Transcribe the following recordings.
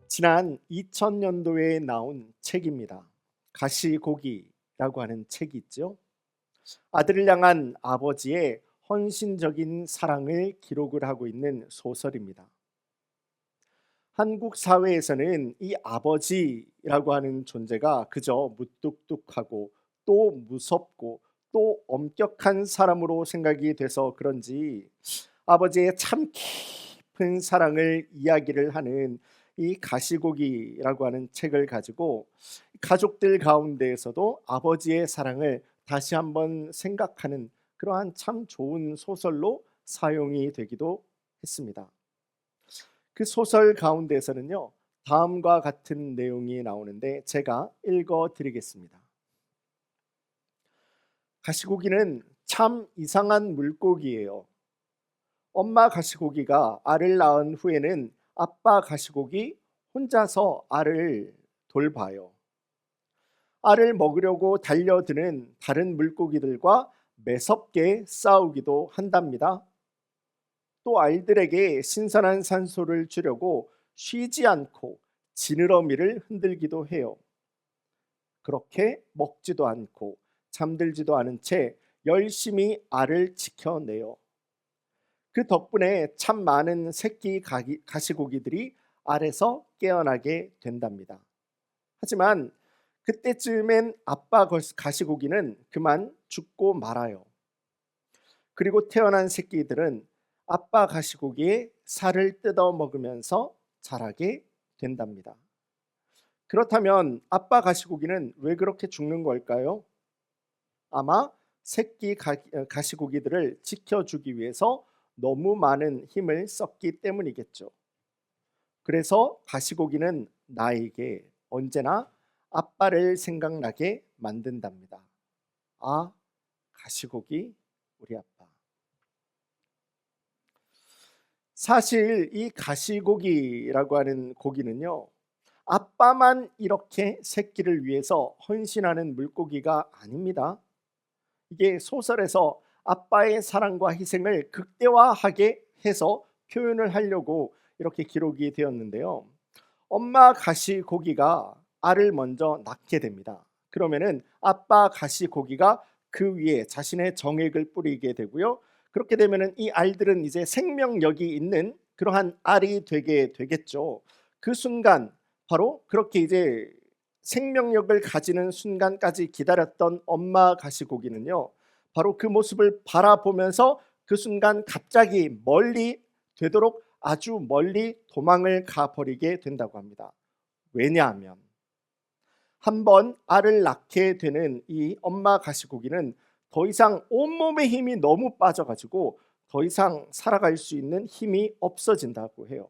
지난 2000년도에 나온 책입니다. 가시고기라고 하는 책이 있죠. 아들을 향한 아버지의 헌신적인 사랑을 기록을 하고 있는 소설입니다. 한국 사회에서는 이 아버지라고 하는 존재가 그저 무뚝뚝하고 또 무섭고 또 엄격한 사람으로 생각이 돼서 그런지 아버지의 참 깊은 사랑을 이야기를 하는 이 가시고기라고 하는 책을 가지고 가족들 가운데에서도 아버지의 사랑을 다시 한번 생각하는 그러한 참 좋은 소설로 사용이 되기도 했습니다. 그 소설 가운데에서는요, 다음과 같은 내용이 나오는데 제가 읽어 드리겠습니다. 가시고기는 참 이상한 물고기예요. 엄마 가시고기가 알을 낳은 후에는 아빠 가시고기 혼자서 알을 돌봐요. 알을 먹으려고 달려드는 다른 물고기들과 매섭게 싸우기도 한답니다. 또 알들에게 신선한 산소를 주려고 쉬지 않고 지느러미를 흔들기도 해요. 그렇게 먹지도 않고 잠들지도 않은 채 열심히 알을 지켜내요. 그 덕분에 참 많은 새끼 가시고기들이 알에서 깨어나게 된답니다. 하지만 그때쯤엔 아빠 가시고기는 그만 죽고 말아요. 그리고 태어난 새끼들은 아빠 가시고기의 살을 뜯어 먹으면서 자라게 된답니다. 그렇다면 아빠 가시고기는 왜 그렇게 죽는 걸까요? 아마 새끼 가시고기들을 지켜주기 위해서 너무 많은 힘을 썼기 때문이겠죠. 그래서 가시고기는 나에게 언제나 아빠를 생각나게 만든답니다. 아, 가시고기, 우리 아빠. 사실 이 가시고기라고 하는 고기는요, 아빠만 이렇게 새끼를 위해서 헌신하는 물고기가 아닙니다. 이게 소설에서 아빠의 사랑과 희생을 극대화하게 해서 표현을 하려고 이렇게 기록이 되었는데요. 엄마 가시고기가 알을 먼저 낳게 됩니다. 그러면은 아빠 가시고기가 그 위에 자신의 정액을 뿌리게 되고요. 그렇게 되면은 이 알들은 이제 생명력이 있는 그러한 알이 되게 되겠죠. 그 순간 바로 그렇게 이제 생명력을 가지는 순간까지 기다렸던 엄마 가시고기는요, 바로 그 모습을 바라보면서 그 순간 갑자기 멀리, 되도록 아주 멀리 도망을 가버리게 된다고 합니다. 왜냐하면 한번 알을 낳게 되는 이 엄마 가시고기는 더 이상 온몸의 힘이 너무 빠져가지고 더 이상 살아갈 수 있는 힘이 없어진다고 해요.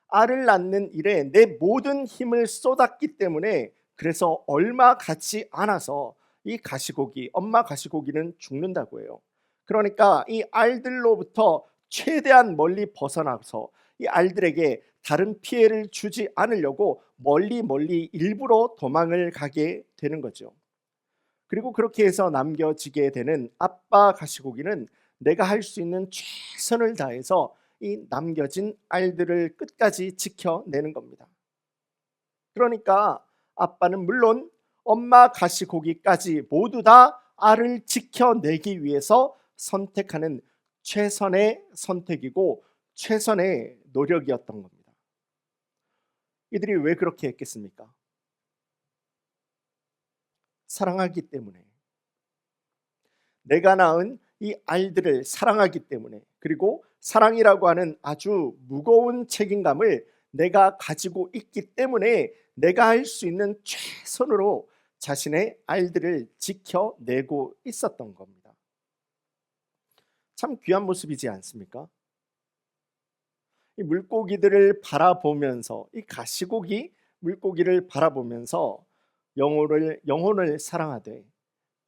알을 낳는 일에 내 모든 힘을 쏟았기 때문에, 그래서 얼마 같지 않아서 이 가시고기, 엄마 가시고기는 죽는다고 해요. 그러니까 이 알들로부터 최대한 멀리 벗어나서 이 알들에게 다른 피해를 주지 않으려고 멀리 멀리 일부러 도망을 가게 되는 거죠. 그리고 그렇게 해서 남겨지게 되는 아빠 가시고기는 내가 할 수 있는 최선을 다해서 이 남겨진 알들을 끝까지 지켜내는 겁니다. 그러니까 아빠는 물론 엄마 가시고기까지 모두 다 알을 지켜내기 위해서 선택하는 최선의 선택이고 최선의 노력이었던 겁니다. 이들이 왜 그렇게 했겠습니까? 사랑하기 때문에. 내가 낳은 이 알들을 사랑하기 때문에, 그리고 사랑이라고 하는 아주 무거운 책임감을 내가 가지고 있기 때문에 내가 할 수 있는 최선으로 자신의 알들을 지켜내고 있었던 겁니다. 참 귀한 모습이지 않습니까? 이 물고기들을 바라보면서, 이 가시고기 물고기를 바라보면서 영혼을 사랑하되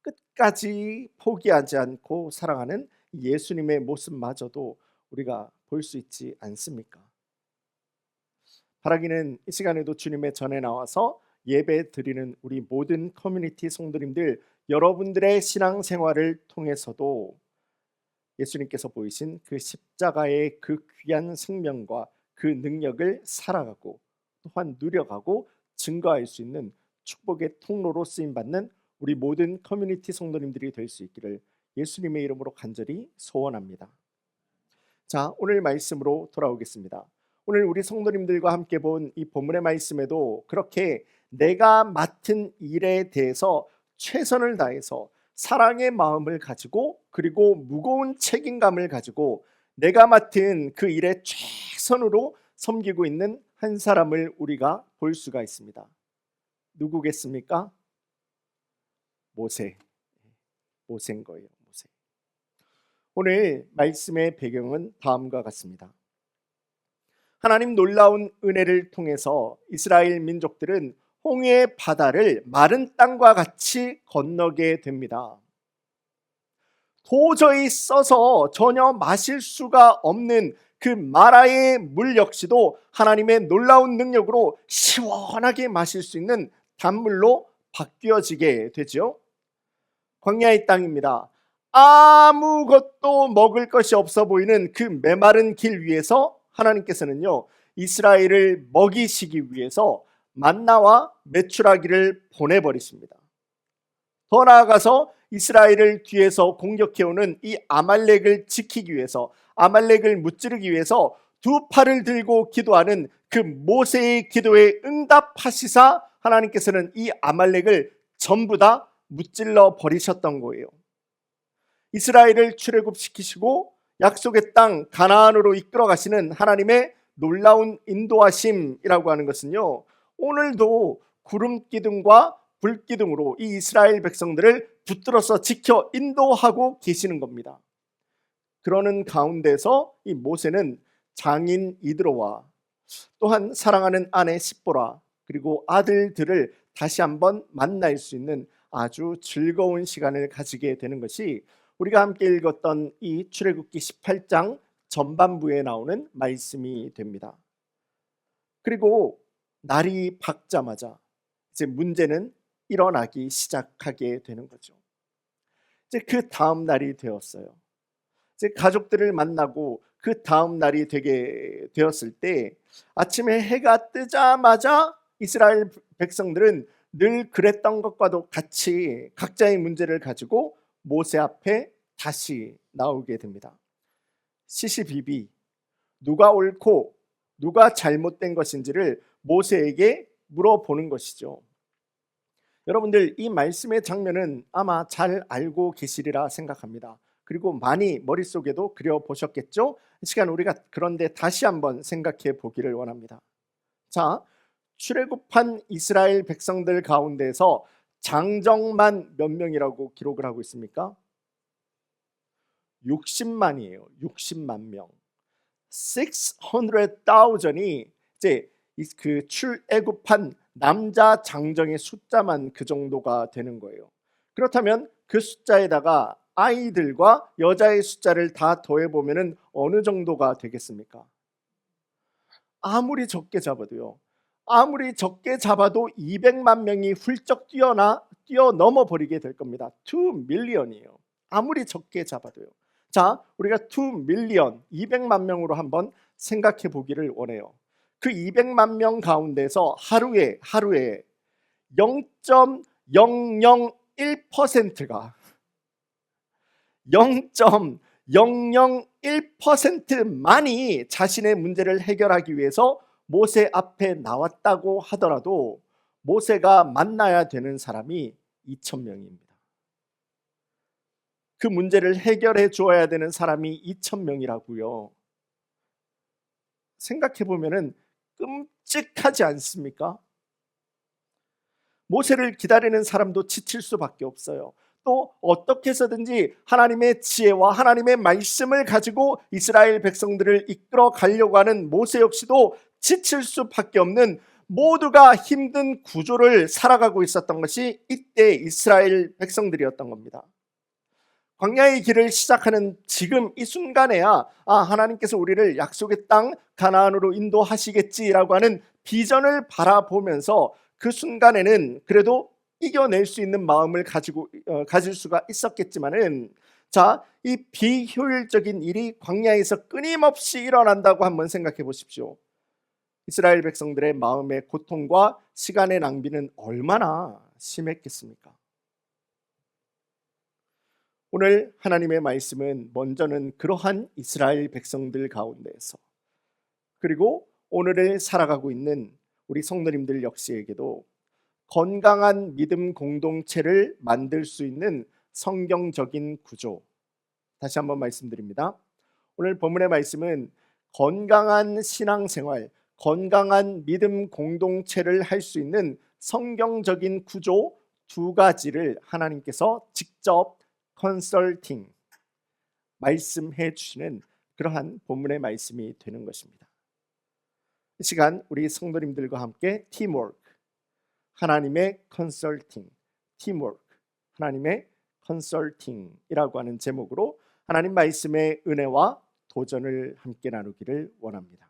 끝까지 포기하지 않고 사랑하는 예수님의 모습마저도 우리가 볼 수 있지 않습니까? 바라기는 이 시간에도 주님의 전에 나와서 예배 드리는 우리 모든 커뮤니티 성도님들, 여러분들의 신앙생활을 통해서도 예수님께서 보이신 그 십자가의 그 귀한 생명과 그 능력을 살아가고, 또한 누려가고 증거할 수 있는 축복의 통로로 쓰임받는 우리 모든 커뮤니티 성도님들이 될 수 있기를 예수님의 이름으로 간절히 소원합니다. 자, 오늘 말씀으로 돌아오겠습니다. 오늘 우리 성도님들과 함께 본 이 본문의 말씀에도 그렇게 내가 맡은 일에 대해서 최선을 다해서 사랑의 마음을 가지고 그리고 무거운 책임감을 가지고 내가 맡은 그 일에 최선으로 섬기고 있는 한 사람을 우리가 볼 수가 있습니다. 누구겠습니까? 모세인 거예요. 모세. 오늘 말씀의 배경은 다음과 같습니다. 하나님 놀라운 은혜를 통해서 이스라엘 민족들은 홍해 바다를 마른 땅과 같이 건너게 됩니다. 도저히 써서 전혀 마실 수가 없는 그 마라의 물 역시도 하나님의 놀라운 능력으로 시원하게 마실 수 있는 단물로 바뀌어지게 되죠. 광야의 땅입니다. 아무것도 먹을 것이 없어 보이는 그 메마른 길 위에서 하나님께서는요, 이스라엘을 먹이시기 위해서 만나와 메추라기를 보내버리십니다. 더 나아가서 이스라엘을 뒤에서 공격해오는 이 아말렉을 지키기 위해서, 아말렉을 무찌르기 위해서 두 팔을 들고 기도하는 그 모세의 기도에 응답하시사 하나님께서는 이 아말렉을 전부 다 무찔러 버리셨던 거예요. 이스라엘을 출애굽시키시고 약속의 땅 가나안으로 이끌어 가시는 하나님의 놀라운 인도하심이라고 하는 것은요, 오늘도 구름 기둥과 불 기둥으로 이 이스라엘 백성들을 붙들어서 지켜 인도하고 계시는 겁니다. 그러는 가운데서 이 모세는 장인 이드로와 또한 사랑하는 아내 십보라 그리고 아들들을 다시 한번 만날 수 있는 아주 즐거운 시간을 가지게 되는 것이 우리가 함께 읽었던 이 출애굽기 18장 전반부에 나오는 말씀이 됩니다. 그리고 날이 밝자마자 이제 문제는 일어나기 시작하게 되는 거죠. 이제 그 다음 날이 되었어요. 이제 가족들을 만나고 그 다음 날이 되게 되었을 때 아침에 해가 뜨자마자 이스라엘 백성들은 늘 그랬던 것과도 같이 각자의 문제를 가지고 모세 앞에 다시 나오게 됩니다. 시시비비 누가 옳고 누가 잘못된 것인지를 모세에게 물어보는 것이죠. 여러분들 이 말씀의 장면은 아마 잘 알고 계시리라 생각합니다. 그리고 많이 머릿속에도 그려보셨겠죠? 이 시간 우리가 그런데 다시 한번 생각해 보기를 원합니다. 자, 출애굽한 이스라엘 백성들 가운데서 장정만 몇 명이라고 기록을 하고 있습니까? 60만이에요. 60만 명. 600,000이 이제 그 출애굽한 남자 장정의 숫자만 그 정도가 되는 거예요. 그렇다면 그 숫자에다가 아이들과 여자의 숫자를 다 더해 보면은 어느 정도가 되겠습니까? 아무리 적게 잡아도 200만 명이 훌쩍 뛰어넘어 버리게 될 겁니다. 2 밀리언이에요. 아무리 적게 잡아도요. 자, 우리가 2 밀리언, 200만 명으로 한번 생각해 보기를 원해요. 그 200만 명 가운데서 하루에 0.001%가 0.001%만이 자신의 문제를 해결하기 위해서 모세 앞에 나왔다고 하더라도 모세가 만나야 되는 사람이 2,000명입니다. 그 문제를 해결해 주어야 되는 사람이 2,000명이라고요. 생각해 보면은 끔찍하지 않습니까? 모세를 기다리는 사람도 지칠 수밖에 없어요. 또 어떻게 해서든지 하나님의 지혜와 하나님의 말씀을 가지고 이스라엘 백성들을 이끌어 가려고 하는 모세 역시도 지칠 수밖에 없는 모두가 힘든 구조를 살아가고 있었던 것이 이때 이스라엘 백성들이었던 겁니다. 광야의 길을 시작하는 지금 이 순간에야 하나님께서 우리를 약속의 땅 가나안으로 인도하시겠지라고 하는 비전을 바라보면서 그 순간에는 그래도 이겨낼 수 있는 마음을 가질 수가 있었겠지만은, 자, 이 비효율적인 일이 광야에서 끊임없이 일어난다고 한번 생각해 보십시오. 이스라엘 백성들의 마음의 고통과 시간의 낭비는 얼마나 심했겠습니까? 오늘 하나님의 말씀은 먼저는 그러한 이스라엘 백성들 가운데에서, 그리고 오늘을 살아가고 있는 우리 성도님들 역시에게도 건강한 믿음 공동체를 만들 수 있는 성경적인 구조, 다시 한번 말씀드립니다. 오늘 본문의 말씀은 건강한 신앙생활, 건강한 믿음 공동체를 할 수 있는 성경적인 구조 두 가지를 하나님께서 직접 컨설팅, 말씀해 주시는 그러한 본문의 말씀이 되는 것입니다. 이 시간 우리 성도님들과 함께 팀워크, 하나님의 컨설팅, 팀워크, 하나님의 컨설팅이라고 하는 제목으로 하나님 말씀의 은혜와 도전을 함께 나누기를 원합니다.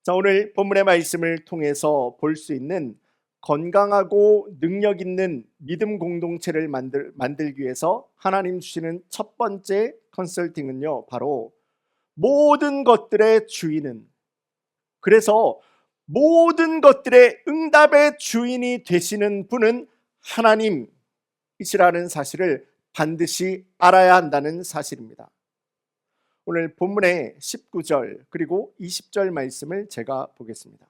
자, 오늘 본문의 말씀을 통해서 볼 수 있는 건강하고 능력 있는 믿음 공동체를 만들기 위해서 하나님 주시는 첫 번째 컨설팅은요, 바로 모든 것들의 주인은, 그래서 모든 것들의 응답의 주인이 되시는 분은 하나님이시라는 사실을 반드시 알아야 한다는 사실입니다. 오늘 본문의 19절 그리고 20절 말씀을 제가 보겠습니다.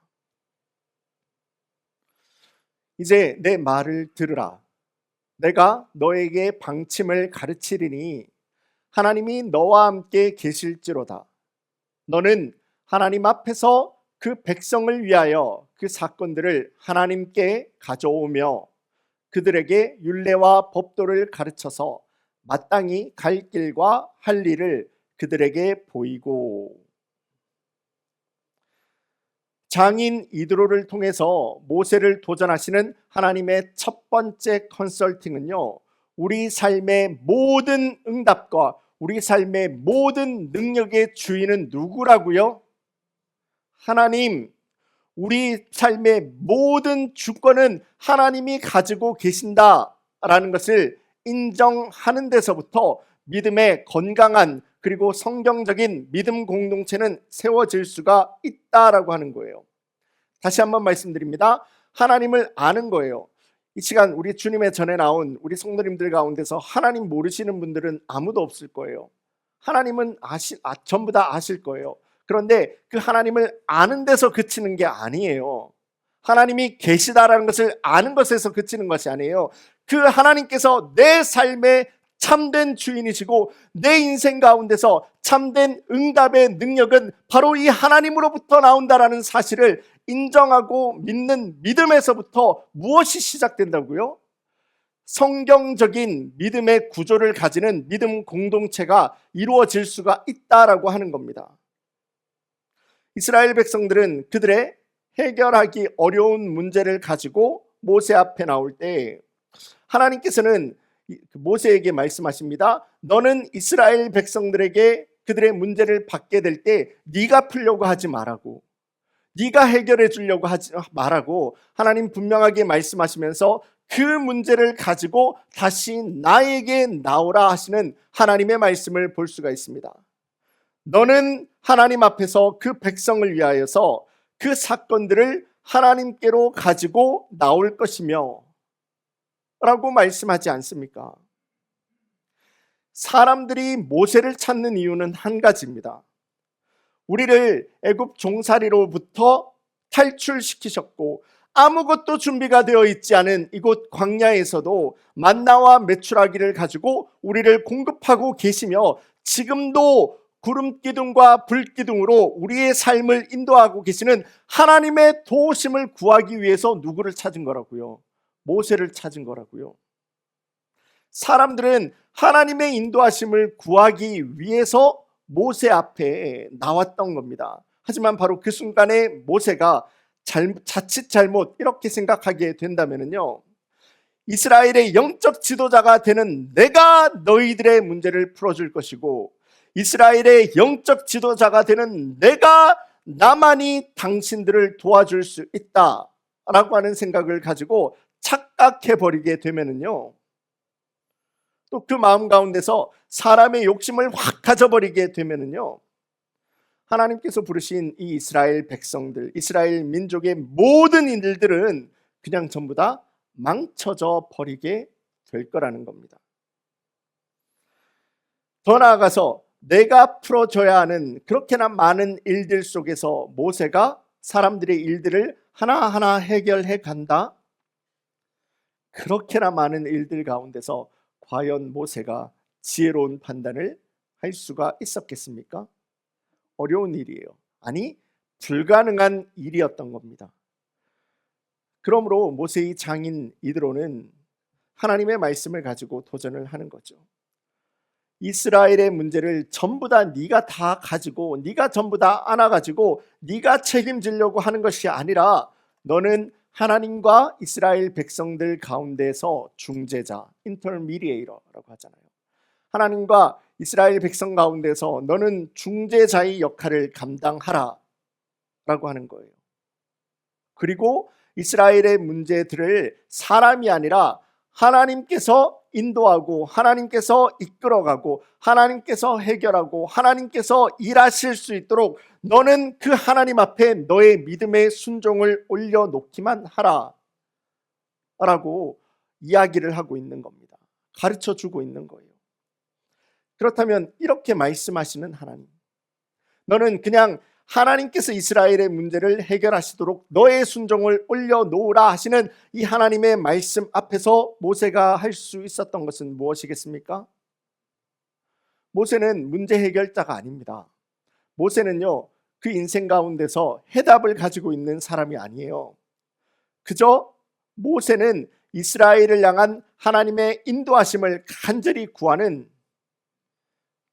이제 내 말을 들으라. 내가 너에게 방침을 가르치리니 하나님이 너와 함께 계실지로다. 너는 하나님 앞에서 그 백성을 위하여 그 사건들을 하나님께 가져오며 그들에게 율례와 법도를 가르쳐서 마땅히 갈 길과 할 일을 그들에게 보이고. 장인 이드로를 통해서 모세를 도전하시는 하나님의 첫 번째 컨설팅은요, 우리 삶의 모든 응답과 우리 삶의 모든 능력의 주인은 누구라고요? 하나님. 우리 삶의 모든 주권은 하나님이 가지고 계신다라는 것을 인정하는 데서부터 믿음의 건강한 그리고 성경적인 믿음 공동체는 세워질 수가 있다라고 하는 거예요. 다시 한번 말씀드립니다. 하나님을 아는 거예요. 이 시간 우리 주님의 전에 나온 우리 성도님들 가운데서 하나님 모르시는 분들은 아무도 없을 거예요. 하나님은 전부 다 아실 거예요. 그런데 그 하나님을 아는 데서 그치는 게 아니에요. 하나님이 계시다라는 것을 아는 것에서 그치는 것이 아니에요. 그 하나님께서 내 삶의 참된 주인이시고 내 인생 가운데서 참된 응답의 능력은 바로 이 하나님으로부터 나온다라는 사실을 인정하고 믿는 믿음에서부터 무엇이 시작된다고요? 성경적인 믿음의 구조를 가지는 믿음 공동체가 이루어질 수가 있다라고 하는 겁니다. 이스라엘 백성들은 그들의 해결하기 어려운 문제를 가지고 모세 앞에 나올 때 하나님께서는 모세에게 말씀하십니다. 너는 이스라엘 백성들에게 그들의 문제를 받게 될 때 네가 풀려고 하지 말라고, 네가 해결해 주려고 하지 말라고 하나님 분명하게 말씀하시면서 그 문제를 가지고 다시 나에게 나오라 하시는 하나님의 말씀을 볼 수가 있습니다. 너는 하나님 앞에서 그 백성을 위하여서 그 사건들을 하나님께로 가지고 나올 것이며 라고 말씀하지 않습니까? 사람들이 모세를 찾는 이유는 한 가지입니다. 우리를 애굽 종살이로부터 탈출시키셨고 아무것도 준비가 되어 있지 않은 이곳 광야에서도 만나와 메추라기를 가지고 우리를 공급하고 계시며 지금도 구름 기둥과 불 기둥으로 우리의 삶을 인도하고 계시는 하나님의 도우심을 구하기 위해서 누구를 찾은 거라고요? 모세를 찾은 거라고요. 사람들은 하나님의 인도하심을 구하기 위해서 모세 앞에 나왔던 겁니다. 하지만 바로 그 순간에 모세가 자칫 잘못 이렇게 생각하게 된다면요, 이스라엘의 영적 지도자가 되는 내가 너희들의 문제를 풀어줄 것이고 이스라엘의 영적 지도자가 되는 내가 나만이 당신들을 도와줄 수 있다라고 하는 생각을 가지고 착각해버리게 되면은요, 또 그 마음 가운데서 사람의 욕심을 확 가져버리게 되면은요, 하나님께서 부르신 이 이스라엘 백성들, 이스라엘 민족의 모든 일들은 그냥 전부 다 망쳐져 버리게 될 거라는 겁니다. 더 나아가서 내가 풀어줘야 하는 그렇게나 많은 일들 속에서 모세가 사람들의 일들을 하나하나 해결해 간다. 그렇게나 많은 일들 가운데서 과연 모세가 지혜로운 판단을 할 수가 있었겠습니까? 어려운 일이에요. 아니, 불가능한 일이었던 겁니다. 그러므로 모세의 장인 이드로는 하나님의 말씀을 가지고 도전을 하는 거죠. 이스라엘의 문제를 전부 다 네가 다 가지고, 네가 전부 다 안아가지고 네가 책임지려고 하는 것이 아니라 너는 하나님과 이스라엘 백성들 가운데서 중재자, 인터미디에이터라고 하잖아요. 하나님과 이스라엘 백성 가운데서 너는 중재자의 역할을 감당하라 라고 하는 거예요. 그리고 이스라엘의 문제들을 사람이 아니라 하나님께서 인도하고, 하나님께서 이끌어가고, 하나님께서 해결하고, 하나님께서 일하실 수 있도록 너는 그 하나님 앞에 너의 믿음의 순종을 올려놓기만 하라 라고 이야기를 하고 있는 겁니다. 가르쳐 주고 있는 거예요. 그렇다면 이렇게 말씀하시는 하나님, 너는 그냥 하나님께서 이스라엘의 문제를 해결하시도록 너의 순종을 올려놓으라 하시는 이 하나님의 말씀 앞에서 모세가 할 수 있었던 것은 무엇이겠습니까? 모세는 문제 해결자가 아닙니다. 모세는요, 그 인생 가운데서 해답을 가지고 있는 사람이 아니에요. 그저 모세는 이스라엘을 향한 하나님의 인도하심을 간절히 구하는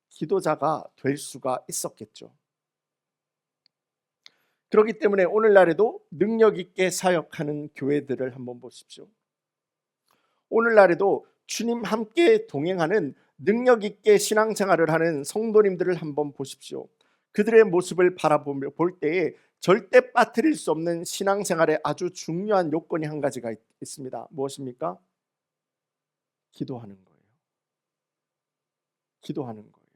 기도자가 될 수가 있었겠죠. 그렇기 때문에 오늘날에도 능력 있게 사역하는 교회들을 한번 보십시오. 오늘날에도 주님 함께 동행하는 능력 있게 신앙생활을 하는 성도님들을 한번 보십시오. 그들의 모습을 볼 때에 절대 빠뜨릴 수 없는 신앙생활의 아주 중요한 요건이 한 가지가 있습니다. 무엇입니까? 기도하는 거예요. 기도하는 거예요.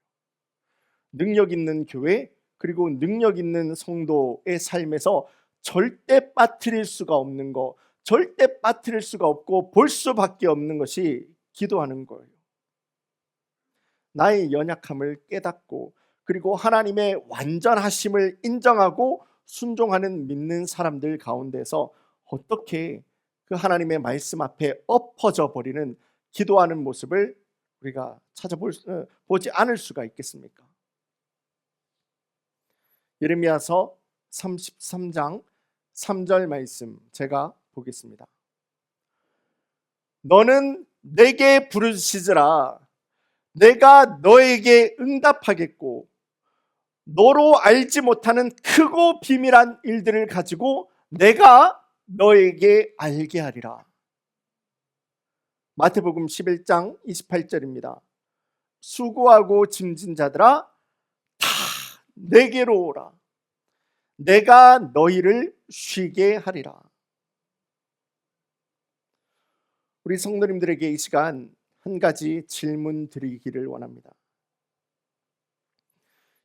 능력 있는 교회, 그리고 능력 있는 성도의 삶에서 절대 빠뜨릴 수가 없는 거, 절대 빠뜨릴 수가 없고 볼 수밖에 없는 것이 기도하는 거예요. 나의 연약함을 깨닫고, 그리고 하나님의 완전하심을 인정하고 순종하는 믿는 사람들 가운데서 어떻게 그 하나님의 말씀 앞에 엎어져 버리는 기도하는 모습을 우리가 보지 않을 수가 있겠습니까? 예레미야서 33장 3절 말씀 제가 보겠습니다. 너는 내게 부르짖으라. 내가 너에게 응답하겠고, 너로 알지 못하는 크고 비밀한 일들을 가지고 내가 너에게 알게 하리라. 마태복음 11장 28절입니다. 수고하고 짐진 자들아 다 내게로 오라. 내가 너희를 쉬게 하리라. 우리 성도님들에게 이 시간 한 가지 질문 드리기를 원합니다.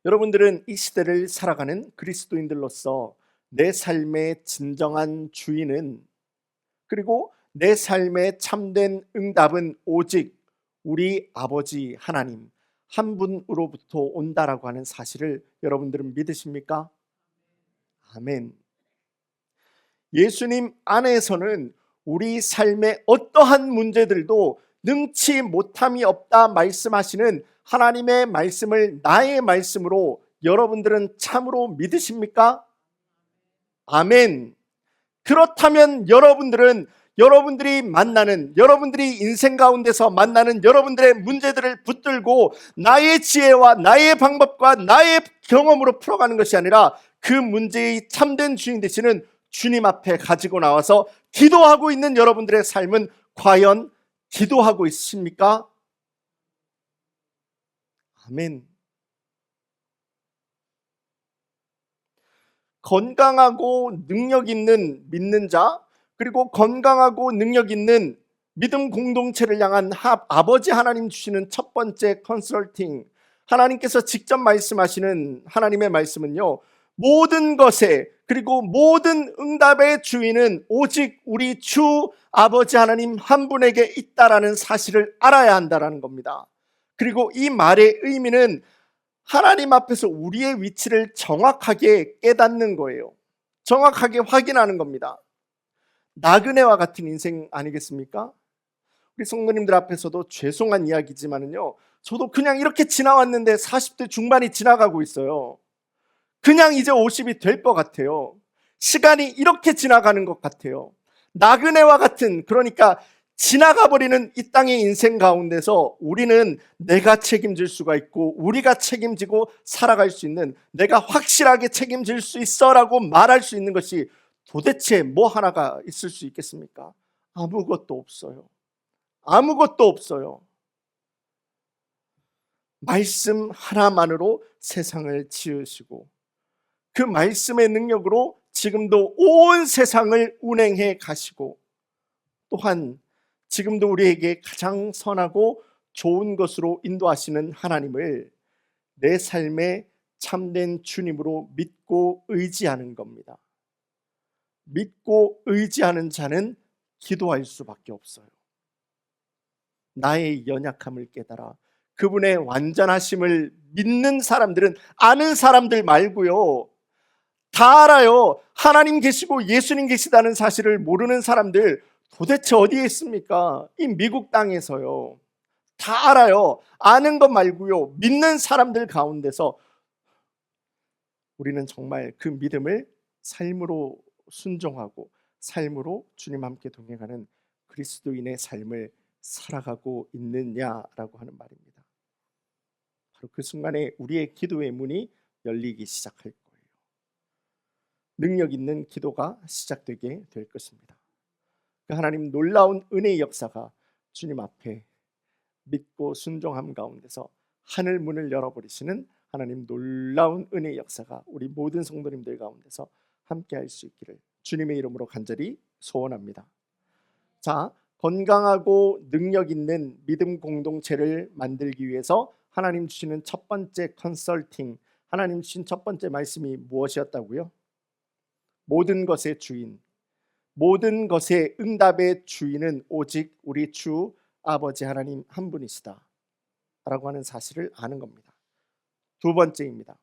여러분들은 이 시대를 살아가는 그리스도인들로서 내 삶의 진정한 주인은, 그리고 내 삶의 참된 응답은 오직 우리 아버지 하나님 한 분으로부터 온다라고 하는 사실을 여러분들은 믿으십니까? 아멘. 예수님 안에서는 우리 삶의 어떠한 문제들도 능치 못함이 없다 말씀하시는 하나님의 말씀을 나의 말씀으로 여러분들은 참으로 믿으십니까? 아멘. 그렇다면 여러분들이 만나는, 여러분들이 인생 가운데서 만나는 여러분들의 문제들을 붙들고 나의 지혜와 나의 방법과 나의 경험으로 풀어가는 것이 아니라 그 문제의 참된 주인 되시는 주님 앞에 가지고 나와서 기도하고 있는 여러분들의 삶은 과연 기도하고 있습니까? 아멘. 건강하고 능력 있는 믿는 자, 그리고 건강하고 능력 있는 믿음 공동체를 향한 아버지 하나님 주시는 첫 번째 컨설팅, 하나님께서 직접 말씀하시는 하나님의 말씀은요, 모든 것에, 그리고 모든 응답의 주인은 오직 우리 주 아버지 하나님 한 분에게 있다라는 사실을 알아야 한다라는 겁니다. 그리고 이 말의 의미는 하나님 앞에서 우리의 위치를 정확하게 깨닫는 거예요. 정확하게 확인하는 겁니다. 나그네와 같은 인생 아니겠습니까? 우리 성도님들 앞에서도 죄송한 이야기지만은요, 저도 그냥 이렇게 지나왔는데 40대 중반이 지나가고 있어요. 그냥 이제 50이 될 것 같아요. 시간이 이렇게 지나가는 것 같아요. 나그네와 같은, 그러니까 지나가 버리는 이 땅의 인생 가운데서 우리는 내가 책임질 수가 있고 우리가 책임지고 살아갈 수 있는, 내가 확실하게 책임질 수 있어라고 말할 수 있는 것이 도대체 뭐 하나가 있을 수 있겠습니까? 아무것도 없어요. 아무것도 없어요. 말씀 하나만으로 세상을 지으시고 그 말씀의 능력으로 지금도 온 세상을 운행해 가시고, 또한 지금도 우리에게 가장 선하고 좋은 것으로 인도하시는 하나님을 내 삶의 참된 주님으로 믿고 의지하는 겁니다. 믿고 의지하는 자는 기도할 수밖에 없어요. 나의 연약함을 깨달아 그분의 완전하심을 믿는 사람들은, 아는 사람들 말고요, 다 알아요. 하나님 계시고 예수님 계시다는 사실을 모르는 사람들 도대체 어디에 있습니까? 이 미국 땅에서요. 다 알아요. 아는 것 말고요, 믿는 사람들 가운데서 우리는 정말 그 믿음을 삶으로 순종하고 삶으로 주님 함께 동행하는 그리스도인의 삶을 살아가고 있느냐라고 하는 말입니다. 바로 그 순간에 우리의 기도의 문이 열리기 시작할 거예요. 능력 있는 기도가 시작되게 될 것입니다. 그 하나님 놀라운 은혜의 역사가 주님 앞에 믿고 순종함 가운데서 하늘 문을 열어버리시는 하나님 놀라운 은혜의 역사가 우리 모든 성도님들 가운데서 함께 할 수 있기를 주님의 이름으로 간절히 소원합니다. 자, 건강하고 능력 있는 믿음 공동체를 만들기 위해서 하나님 주시는 첫 번째 컨설팅, 하나님 주신 첫 번째 말씀이 무엇이었다고요? 모든 것의 주인, 모든 것의 응답의 주인은 오직 우리 주 아버지 하나님 한 분이시다 라고 하는 사실을 아는 겁니다. 두 번째입니다.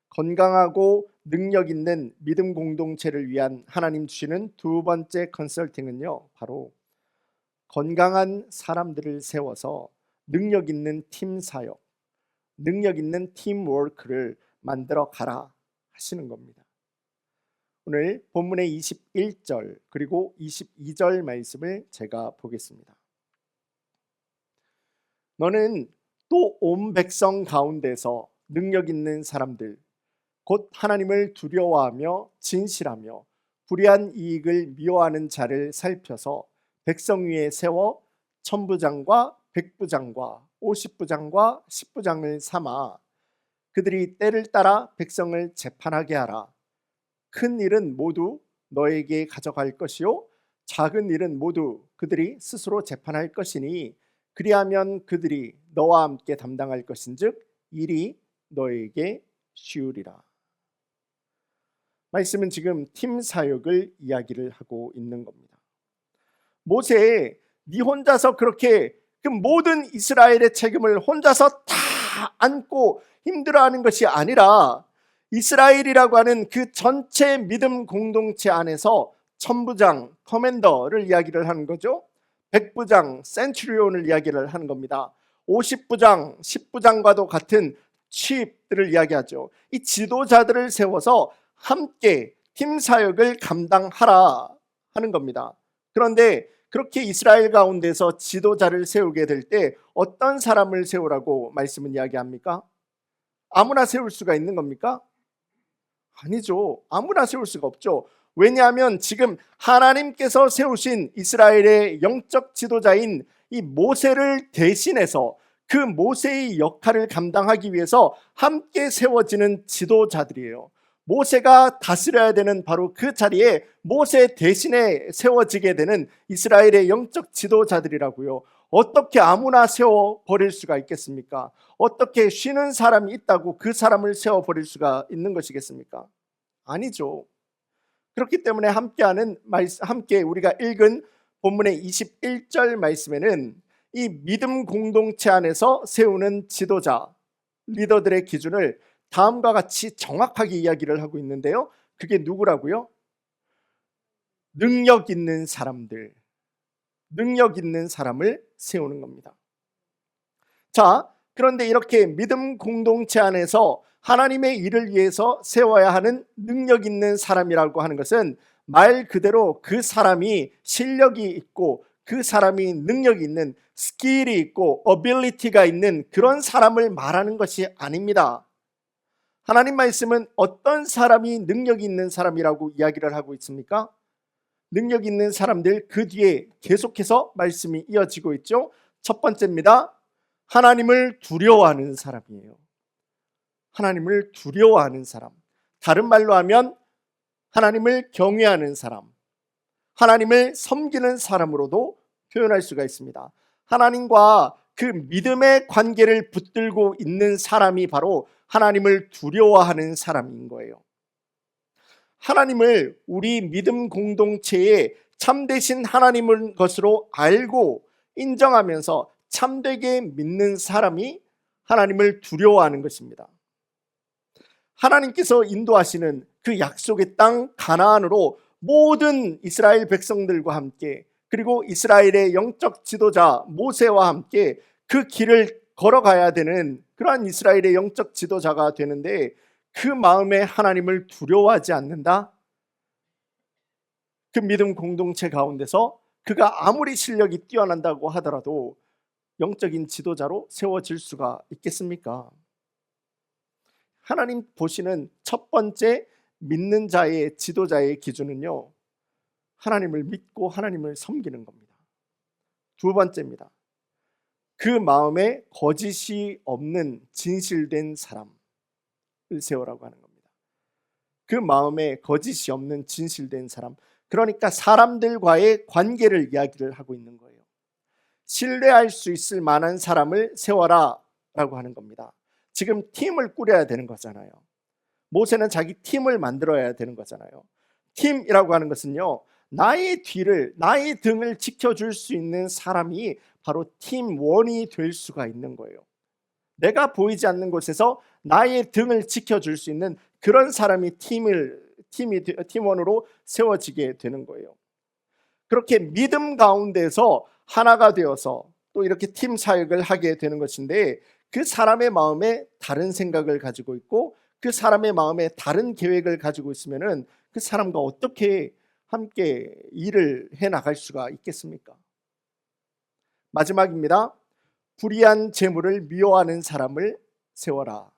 건강하고 능력 있는 믿음 공동체를 위한 하나님 주시는 두 번째 컨설팅은요, 바로 건강한 사람들을 세워서 능력 있는 팀 사역, 능력 있는 팀워크를 만들어 가라 하시는 겁니다. 오늘 본문의 21절 그리고 22절 말씀을 제가 보겠습니다. 너는 또 온 백성 가운데서 능력 있는 사람들, 곧 하나님을 두려워하며 진실하며 불의한 이익을 미워하는 자를 살펴서 백성 위에 세워 천부장과 백부장과 50부장과 10부장을 삼아 그들이 때를 따라 백성을 재판하게 하라. 큰 일은 모두 너에게 가져갈 것이요 작은 일은 모두 그들이 스스로 재판할 것이니 그리하면 그들이 너와 함께 담당할 것인즉 일이 너에게 쉬우리라. 말씀은 지금 팀 사역을 이야기를 하고 있는 겁니다. 모세, 네 혼자서 그렇게 그 모든 이스라엘의 책임을 혼자서 다 안고 힘들어하는 것이 아니라 이스라엘이라고 하는 그 전체 믿음 공동체 안에서 천부장, 커맨더를 이야기를 하는 거죠. 백부장, 센츄리온을 이야기를 하는 겁니다. 50부장, 10부장과도 같은 칩들을 이야기하죠. 이 지도자들을 세워서 함께 팀 사역을 감당하라 하는 겁니다. 그런데 그렇게 이스라엘 가운데서 지도자를 세우게 될 때 어떤 사람을 세우라고 말씀은 이야기합니까? 아무나 세울 수가 있는 겁니까? 아니죠. 아무나 세울 수가 없죠. 왜냐하면 지금 하나님께서 세우신 이스라엘의 영적 지도자인 이 모세를 대신해서 그 모세의 역할을 감당하기 위해서 함께 세워지는 지도자들이에요. 모세가 다스려야 되는 바로 그 자리에 모세 대신에 세워지게 되는 이스라엘의 영적 지도자들이라고요. 어떻게 아무나 세워버릴 수가 있겠습니까? 어떻게 쉬는 사람이 있다고 그 사람을 세워버릴 수가 있는 것이겠습니까? 아니죠. 그렇기 때문에 함께 우리가 읽은 본문의 21절 말씀에는 이 믿음 공동체 안에서 세우는 지도자, 리더들의 기준을 다음과 같이 정확하게 이야기를 하고 있는데요. 그게 누구라고요? 능력 있는 사람들, 능력 있는 사람을 세우는 겁니다. 자, 그런데 이렇게 믿음 공동체 안에서 하나님의 일을 위해서 세워야 하는 능력 있는 사람이라고 하는 것은 말 그대로 그 사람이 실력이 있고 그 사람이 능력이 있는, 스킬이 있고 어빌리티가 있는 그런 사람을 말하는 것이 아닙니다. 하나님 말씀은 어떤 사람이 능력이 있는 사람이라고 이야기를 하고 있습니까? 능력 있는 사람들, 그 뒤에 계속해서 말씀이 이어지고 있죠. 첫 번째입니다. 하나님을 두려워하는 사람이에요. 하나님을 두려워하는 사람. 다른 말로 하면 하나님을 경외하는 사람, 하나님을 섬기는 사람으로도 표현할 수가 있습니다. 하나님과 그 믿음의 관계를 붙들고 있는 사람이 바로 하나님을 두려워하는 사람인 거예요. 하나님을 우리 믿음 공동체의 참되신 하나님인 것으로 알고 인정하면서 참되게 믿는 사람이 하나님을 두려워하는 것입니다. 하나님께서 인도하시는 그 약속의 땅 가나안으로 모든 이스라엘 백성들과 함께, 그리고 이스라엘의 영적 지도자 모세와 함께 그 길을 걸어가야 되는 그러한 이스라엘의 영적 지도자가 되는데, 그 마음에 하나님을 두려워하지 않는다? 그 믿음 공동체 가운데서 그가 아무리 실력이 뛰어난다고 하더라도 영적인 지도자로 세워질 수가 있겠습니까? 하나님 보시는 첫 번째 믿는 자의 지도자의 기준은요, 하나님을 믿고 하나님을 섬기는 겁니다. 두 번째입니다. 그 마음에 거짓이 없는 진실된 사람을 세우라고 하는 겁니다. 그 마음에 거짓이 없는 진실된 사람, 그러니까 사람들과의 관계를 이야기를 하고 있는 거예요. 신뢰할 수 있을 만한 사람을 세워라 라고 하는 겁니다. 지금 팀을 꾸려야 되는 거잖아요. 모세는 자기 팀을 만들어야 되는 거잖아요. 팀이라고 하는 것은요, 나의 뒤를, 나의 등을 지켜줄 수 있는 사람이 바로 팀원이 될 수가 있는 거예요. 내가 보이지 않는 곳에서 나의 등을 지켜줄 수 있는 그런 사람이 팀원으로 세워지게 되는 거예요. 그렇게 믿음 가운데서 하나가 되어서 또 이렇게 팀 사역을 하게 되는 것인데, 그 사람의 마음에 다른 생각을 가지고 있고 그 사람의 마음에 다른 계획을 가지고 있으면은 그 사람과 어떻게 함께 일을 해 나갈 수가 있겠습니까? 마지막입니다. 불의한 재물을 미워하는 사람을 세워라.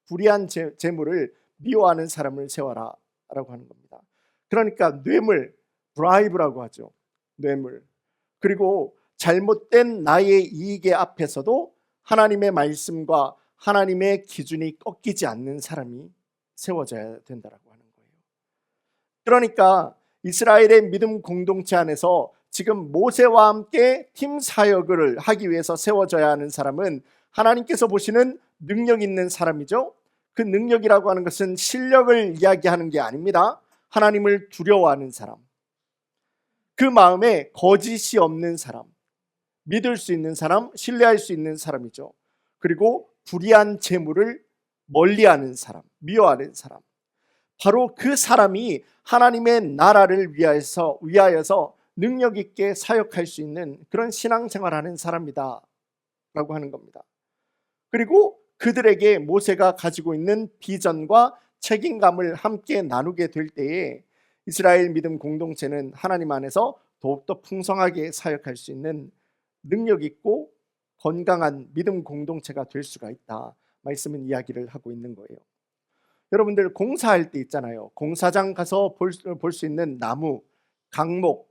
불의한 재물을 미워하는 사람을 세워라 라고 하는 겁니다. 그러니까 뇌물, 브라이브라고 하죠. 뇌물. 그리고 잘못된 나의 이익의 앞에서도 하나님의 말씀과 하나님의 기준이 꺾이지 않는 사람이 세워져야 된다라고 하는 거예요. 그러니까 이스라엘의 믿음 공동체 안에서 지금 모세와 함께 팀 사역을 하기 위해서 세워져야 하는 사람은 하나님께서 보시는 능력 있는 사람이죠. 그 능력이라고 하는 것은 실력을 이야기하는 게 아닙니다. 하나님을 두려워하는 사람, 그 마음에 거짓이 없는 사람, 믿을 수 있는 사람, 신뢰할 수 있는 사람이죠. 그리고 불의한 재물을 멀리하는 사람, 미워하는 사람, 바로 그 사람이 하나님의 나라를 위하여서 능력 있게 사역할 수 있는 그런 신앙생활하는 사람이다 라고 하는 겁니다. 그리고 그들에게 모세가 가지고 있는 비전과 책임감을 함께 나누게 될 때에 이스라엘 믿음 공동체는 하나님 안에서 더욱더 풍성하게 사역할 수 있는 능력 있고 건강한 믿음 공동체가 될 수가 있다, 말씀은 이야기를 하고 있는 거예요. 여러분들 공사할 때 있잖아요. 공사장 가서 볼 수 있는 나무, 강목,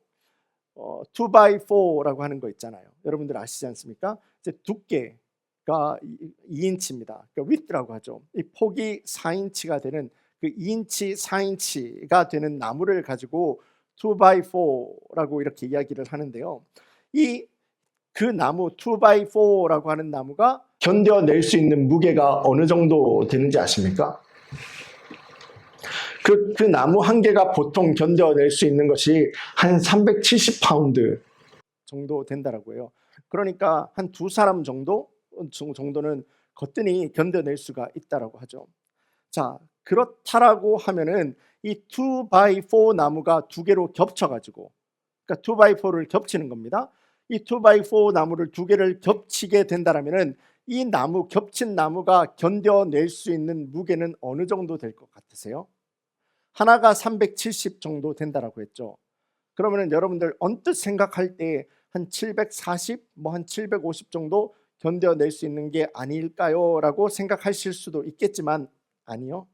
2x4라고 하는 거 있잖아요. 여러분들 아시지 않습니까? 이제 두께가 2인치입니다. 그러니까 width라고 하죠. 이 폭이 4인치가 되는 그 2인치, 4인치가 되는 나무를 가지고 2x4라고 이렇게 이야기를 하는데요. 그 나무 2x4라고 하는 나무가 견뎌낼 수 있는 무게가 어느 정도 되는지 아십니까? 그 나무 한 개가 보통 견뎌낼 수 있는 것이 한 370파운드 정도 된다라고 해요. 그러니까 한 두 사람 정도는 거뜬히 견뎌낼 수가 있다라고 하죠. 자, 그렇다라고 하면은 이 2x4 나무가 두 개로 겹쳐가지고, 그러니까 2x4를 겹치는 겁니다. 이 2x4 나무를 두 개를 겹치게 된다라면은 이 나무, 겹친 나무가 견뎌낼 수 있는 무게는 어느 정도 될 것 같으세요? 하나가 370 정도 된다라고 했죠. 그러면은 여러분들 언뜻 생각할 때 한 740, 한 750 정도 견뎌낼 수 있는 게 아닐까요? 라고 생각하실 수도 있겠지만 아니요.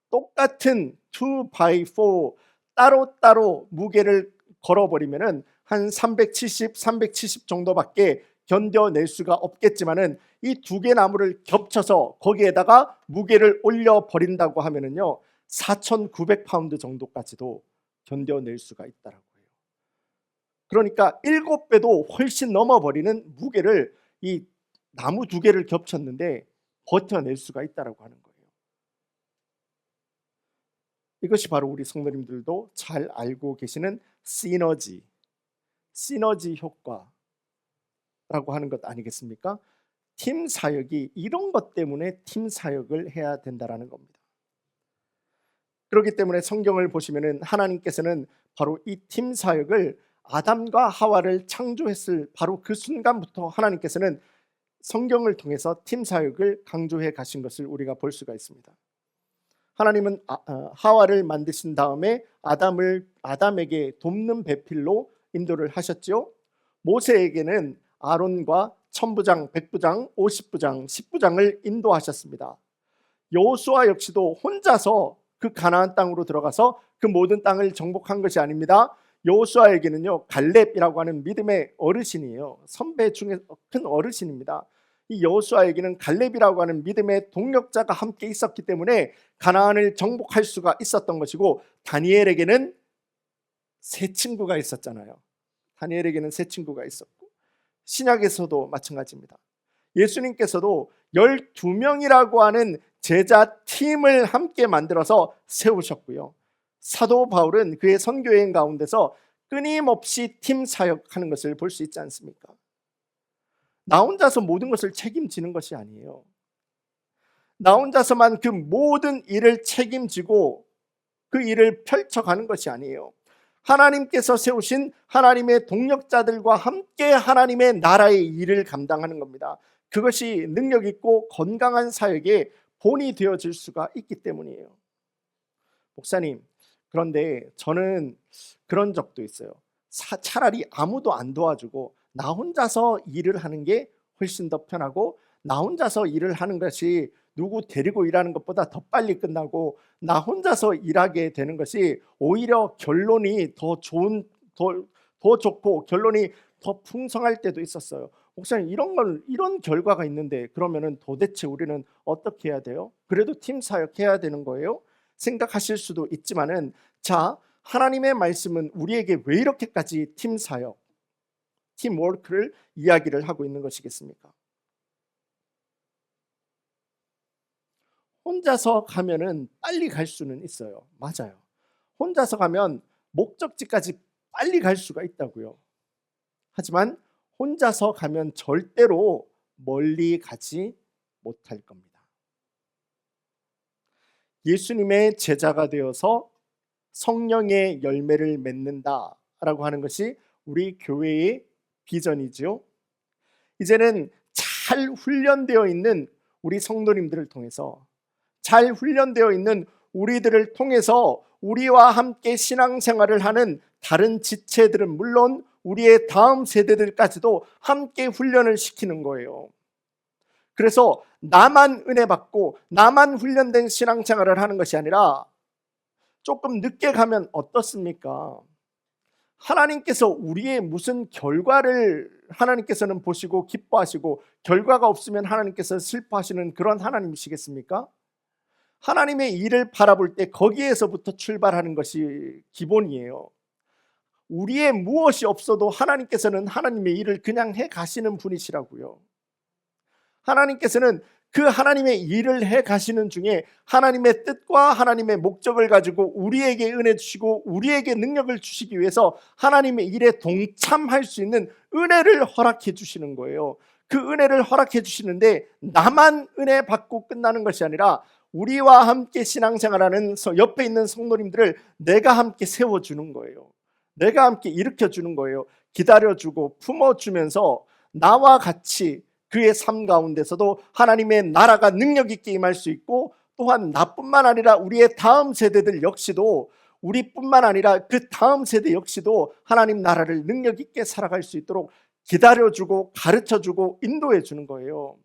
똑같은 2x4 따로따로 무게를 걸어버리면은 한 370 정도밖에 견뎌낼 수가 없겠지만은 이 두 개 나무를 겹쳐서 거기에다가 무게를 올려 버린다고 하면은요 4,900파운드 정도까지도 견뎌낼 수가 있다라고 해요. 그러니까 7배도 훨씬 넘어버리는 무게를 이 나무 두 개를 겹쳤는데 버텨낼 수가 있다라고 하는 거예요. 이것이 바로 우리 성도님들도 잘 알고 계시는 시너지 효과라고 하는 것 아니겠습니까? 팀 사역이 이런 것 때문에 팀 사역을 해야 된다라는 겁니다. 그렇기 때문에 성경을 보시면은 하나님께서는 바로 이 팀 사역을 아담과 하와를 창조했을 바로 그 순간부터 하나님께서는 성경을 통해서 팀 사역을 강조해 가신 것을 우리가 볼 수가 있습니다. 하나님은 하와를 만드신 다음에 아담에게 돕는 배필로 인도를 하셨지요. 모세에게는 아론과 천부장, 백부장, 50부장, 10부장을 인도하셨습니다. 여호수아 역시도 혼자서 그 가나안 땅으로 들어가서 그 모든 땅을 정복한 것이 아닙니다. 여호수아에게는요 갈렙이라고 하는 믿음의 어르신이에요. 선배 중에 큰 어르신입니다. 이 여호수아에게는 갈렙이라고 하는 믿음의 동력자가 함께 있었기 때문에 가나안을 정복할 수가 있었던 것이고, 다니엘에게는 세 친구가 있었잖아요. 다니엘에게는 세 친구가 있었고, 신약에서도 마찬가지입니다. 예수님께서도 12명이라고 하는 제자 팀을 함께 만들어서 세우셨고요. 사도 바울은 그의 선교여행 가운데서 끊임없이 팀 사역하는 것을 볼 수 있지 않습니까? 나 혼자서 모든 것을 책임지는 것이 아니에요. 나 혼자서만 그 모든 일을 책임지고 그 일을 펼쳐가는 것이 아니에요. 하나님께서 세우신 하나님의 동력자들과 함께 하나님의 나라의 일을 감당하는 겁니다. 그것이 능력 있고 건강한 사역의 본이 되어질 수가 있기 때문이에요. 목사님, 그런데 저는 그런 적도 있어요. 차라리 아무도 안 도와주고 나 혼자서 일을 하는 게 훨씬 더 편하고, 나 혼자서 일을 하는 것이 누구 데리고 일하는 것보다 더 빨리 끝나고, 나 혼자서 일하게 되는 것이 오히려 결론이 더 좋고 결론이 더 풍성할 때도 있었어요. 목사님, 이런 결과가 있는데 그러면은 도대체 우리는 어떻게 해야 돼요? 그래도 팀 사역해야 되는 거예요? 생각하실 수도 있지만은, 자, 하나님의 말씀은 우리에게 왜 이렇게까지 팀 사역, 팀워크를 이야기를 하고 있는 것이겠습니까? 혼자서 가면은 빨리 갈 수는 있어요. 맞아요. 혼자서 가면 목적지까지 빨리 갈 수가 있다고요. 하지만 혼자서 가면 절대로 멀리 가지 못할 겁니다. 예수님의 제자가 되어서 성령의 열매를 맺는다라고 하는 것이 우리 교회의 비전이지요. 이제는 잘 훈련되어 있는 우리 성도님들을 통해서, 잘 훈련되어 있는 우리들을 통해서 우리와 함께 신앙생활을 하는 다른 지체들은 물론 우리의 다음 세대들까지도 함께 훈련을 시키는 거예요. 그래서 나만 은혜 받고 나만 훈련된 신앙생활을 하는 것이 아니라, 조금 늦게 가면 어떻습니까? 하나님께서 우리의 무슨 결과를 하나님께서는 보시고 기뻐하시고, 결과가 없으면 하나님께서 슬퍼하시는 그런 하나님이시겠습니까? 하나님의 일을 바라볼 때 거기에서부터 출발하는 것이 기본이에요. 우리의 무엇이 없어도 하나님께서는 하나님의 일을 그냥 해 가시는 분이시라고요. 하나님께서는 그 하나님의 일을 해 가시는 중에 하나님의 뜻과 하나님의 목적을 가지고 우리에게 은혜 주시고 우리에게 능력을 주시기 위해서 하나님의 일에 동참할 수 있는 은혜를 허락해 주시는 거예요. 그 은혜를 허락해 주시는데 나만 은혜 받고 끝나는 것이 아니라 우리와 함께 신앙생활하는 옆에 있는 성도님들을 내가 함께 세워주는 거예요. 내가 함께 일으켜주는 거예요. 기다려주고 품어주면서 나와 같이 그의 삶 가운데서도 하나님의 나라가 능력 있게 임할 수 있고, 또한 나뿐만 아니라 우리의 다음 세대들 역시도, 우리뿐만 아니라 그 다음 세대 역시도 하나님 나라를 능력 있게 살아갈 수 있도록 기다려주고 가르쳐주고 인도해 주는 거예요.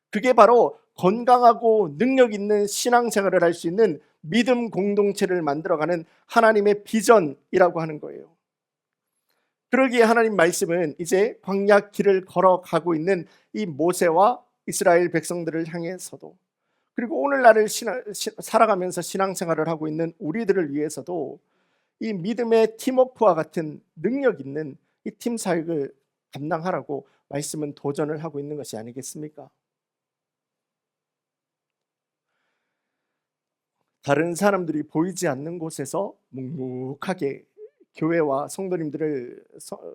그게 바로 건강하고 능력 있는 신앙생활을 할 수 있는 믿음 공동체를 만들어가는 하나님의 비전이라고 하는 거예요. 그러기에 하나님 말씀은 이제 광야 길을 걸어가고 있는 이 모세와 이스라엘 백성들을 향해서도, 그리고 오늘날을 살아가면서 신앙생활을 하고 있는 우리들을 위해서도 이 믿음의 팀워크와 같은 능력 있는 이 팀 사역을 감당하라고 말씀은 도전을 하고 있는 것이 아니겠습니까? 다른 사람들이 보이지 않는 곳에서 묵묵하게 교회와 성도님들을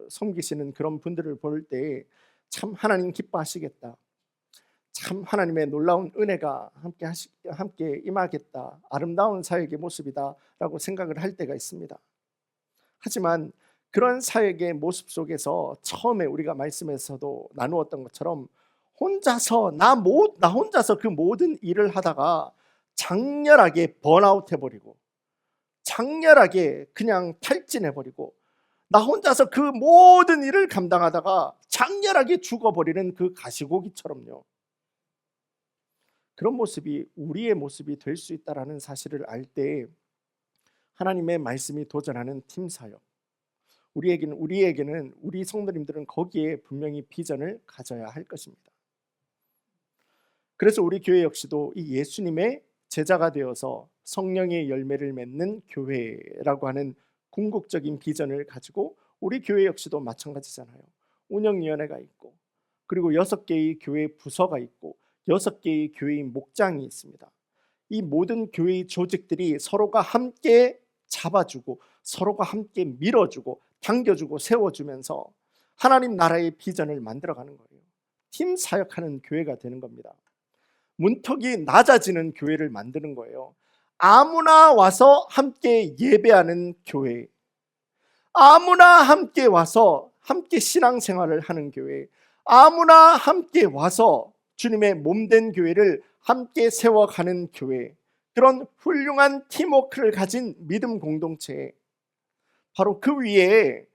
섬기시는 그런 분들을 볼 때 참 하나님 기뻐하시겠다, 참 하나님의 놀라운 은혜가 함께 임하겠다, 아름다운 사역의 모습이다 라고 생각을 할 때가 있습니다. 하지만 그런 사역의 모습 속에서 처음에 우리가 말씀에서도 나누었던 것처럼 나 혼자서 그 모든 일을 하다가 장렬하게 번아웃 해버리고, 장렬하게 그냥 탈진해버리고, 나 혼자서 그 모든 일을 감당하다가 장렬하게 죽어버리는 그 가시고기처럼요, 그런 모습이 우리의 모습이 될 수 있다는 사실을 알 때 하나님의 말씀이 도전하는 팀사역, 우리에게는 우리 성도님들은 거기에 분명히 비전을 가져야 할 것입니다. 그래서 우리 교회 역시도 이 예수님의 제자가 되어서 성령의 열매를 맺는 교회라고 하는 궁극적인 비전을 가지고, 우리 교회 역시도 마찬가지잖아요. 운영위원회가 있고, 그리고 6개의 교회 부서가 있고, 6개의 교회의 목장이 있습니다. 이 모든 교회의 조직들이 서로가 함께 잡아주고 서로가 함께 밀어주고 당겨주고 세워주면서 하나님 나라의 비전을 만들어가는 거예요. 팀 사역하는 교회가 되는 겁니다. 문턱이 낮아지는 교회를 만드는 거예요. 아무나 와서 함께 예배하는 교회, 아무나 함께 와서 함께 신앙생활을 하는 교회, 아무나 함께 와서 주님의 몸된 교회를 함께 세워가는 교회, 그런 훌륭한 팀워크를 가진 믿음 공동체, 바로 그 위에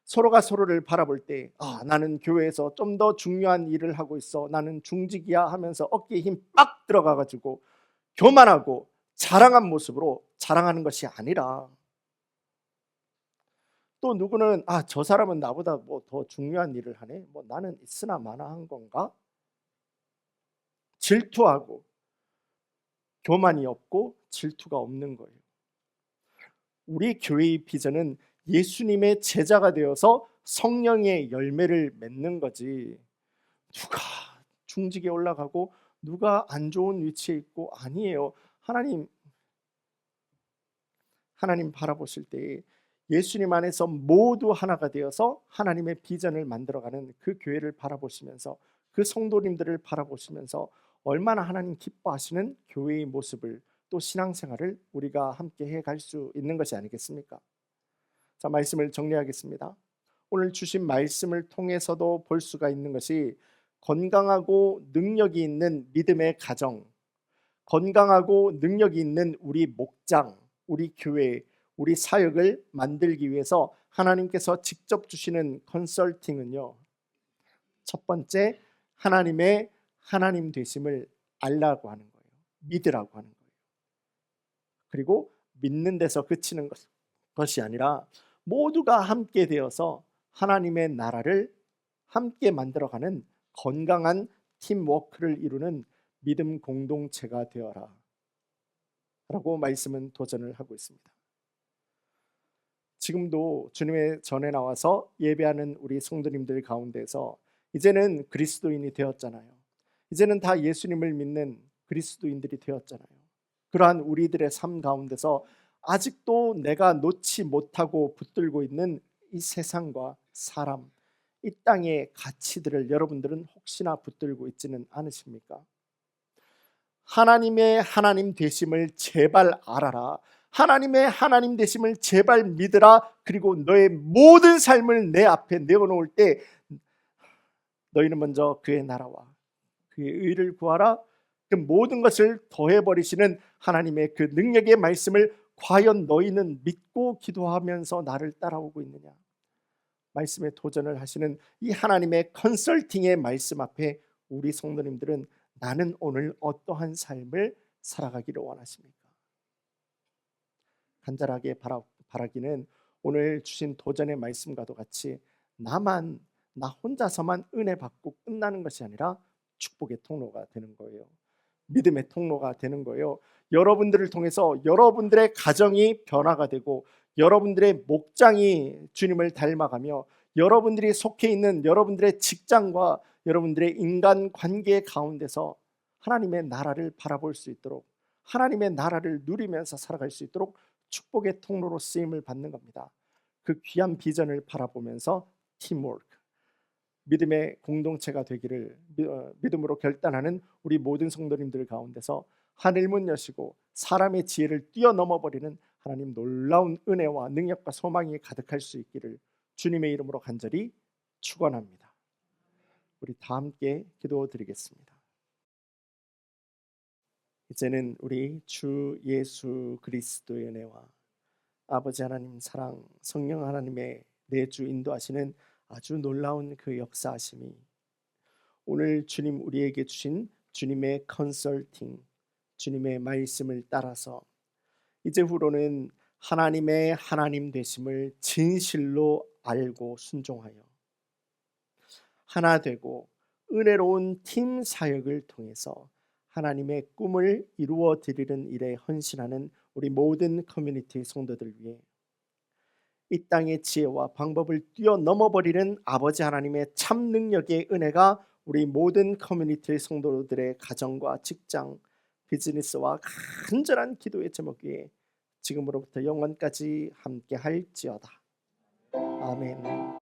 서로가 서로를 바라볼 때, 나는 교회에서 좀 더 중요한 일을 하고 있어, 나는 중직이야 하면서 어깨에 힘 빡 들어가가지고 교만하고 자랑한 모습으로 자랑하는 것이 아니라, 또 누구는 저 사람은 나보다 뭐 더 중요한 일을 하네, 뭐 나는 있으나 마나한 건가, 질투하고 교만이 없고 질투가 없는 거예요. 우리 교회의 비전은 예수님의 제자가 되어서 성령의 열매를 맺는 거지, 누가 중직에 올라가고 누가 안 좋은 위치에 있고 아니에요. 하나님 바라보실 때 예수님 안에서 모두 하나가 되어서 하나님의 비전을 만들어가는 그 교회를 바라보시면서, 그 성도님들을 바라보시면서 얼마나 하나님 기뻐하시는 교회의 모습을, 또 신앙생활을 우리가 함께 해갈 수 있는 것이 아니겠습니까? 자, 말씀을 정리하겠습니다. 오늘 주신 말씀을 통해서도 볼 수가 있는 것이, 건강하고 능력이 있는 믿음의 가정, 건강하고 능력이 있는 우리 목장, 우리 교회, 우리 사역을 만들기 위해서 하나님께서 직접 주시는 컨설팅은요, 첫 번째, 하나님의 하나님 되심을 알라고 하는 거예요. 믿으라고 하는 거예요. 그리고 믿는 데서 그치는 것이 아니라 모두가 함께 되어서 하나님의 나라를 함께 만들어가는 건강한 팀워크를 이루는 믿음 공동체가 되어라 라고 말씀은 도전을 하고 있습니다. 지금도 주님의 전에 나와서 예배하는 우리 성도님들 가운데서 이제는 그리스도인이 되었잖아요. 이제는 다 예수님을 믿는 그리스도인들이 되었잖아요. 그러한 우리들의 삶 가운데서 아직도 내가 놓지 못하고 붙들고 있는 이 세상과 사람, 이 땅의 가치들을 여러분들은 혹시나 붙들고 있지는 않으십니까? 하나님의 하나님 되심을 제발 알아라. 하나님의 하나님 되심을 제발 믿으라. 그리고 너의 모든 삶을 내 앞에 내어놓을 때 너희는 먼저 그의 나라와 그의 의를 구하라. 그 모든 것을 더해버리시는 하나님의 그 능력의 말씀을 과연 너희는 믿고 기도하면서 나를 따라오고 있느냐? 말씀에 도전을 하시는 이 하나님의 컨설팅의 말씀 앞에 우리 성도님들은 나는 오늘 어떠한 삶을 살아가기를 원하십니까? 간절하게 바라기는 오늘 주신 도전의 말씀과도 같이 나 혼자서만 은혜 받고 끝나는 것이 아니라 축복의 통로가 되는 거예요. 믿음의 통로가 되는 거예요. 여러분들을 통해서 여러분들의 가정이 변화가 되고 여러분들의 목장이 주님을 닮아가며 여러분들이 속해 있는 여러분들의 직장과 여러분들의 인간관계 가운데서 하나님의 나라를 바라볼 수 있도록 하나님의 나라를 누리면서 살아갈 수 있도록 축복의 통로로 쓰임을 받는 겁니다. 그 귀한 비전을 바라보면서 팀워크, 믿음의 공동체가 되기를 믿음으로 결단하는 우리 모든 성도님들 가운데서 하늘문 여시고 사람의 지혜를 뛰어넘어 버리는 하나님 놀라운 은혜와 능력과 소망이 가득할 수 있기를 주님의 이름으로 간절히 축원합니다. 우리 다 함께 기도드리겠습니다. 이제는 우리 주 예수 그리스도의 은혜와 아버지 하나님 사랑, 성령 하나님의 내주 인도하시는 아주 놀라운 그 역사하심이 오늘 주님 우리에게 주신 주님의 컨설팅, 주님의 말씀을 따라서 이제후로는 하나님의 하나님 되심을 진실로 알고 순종하여 하나 되고 은혜로운 팀 사역을 통해서 하나님의 꿈을 이루어 드리는 일에 헌신하는 우리 모든 커뮤니티 성도들 위해 이 땅의 지혜와 방법을 뛰어넘어 버리는 아버지 하나님의 참 능력의 은혜가 우리 모든 커뮤니티 성도들의 가정과 직장, 비즈니스와 간절한 기도의 제목 위에 지금으로부터 영원까지 함께 할지어다. 아멘.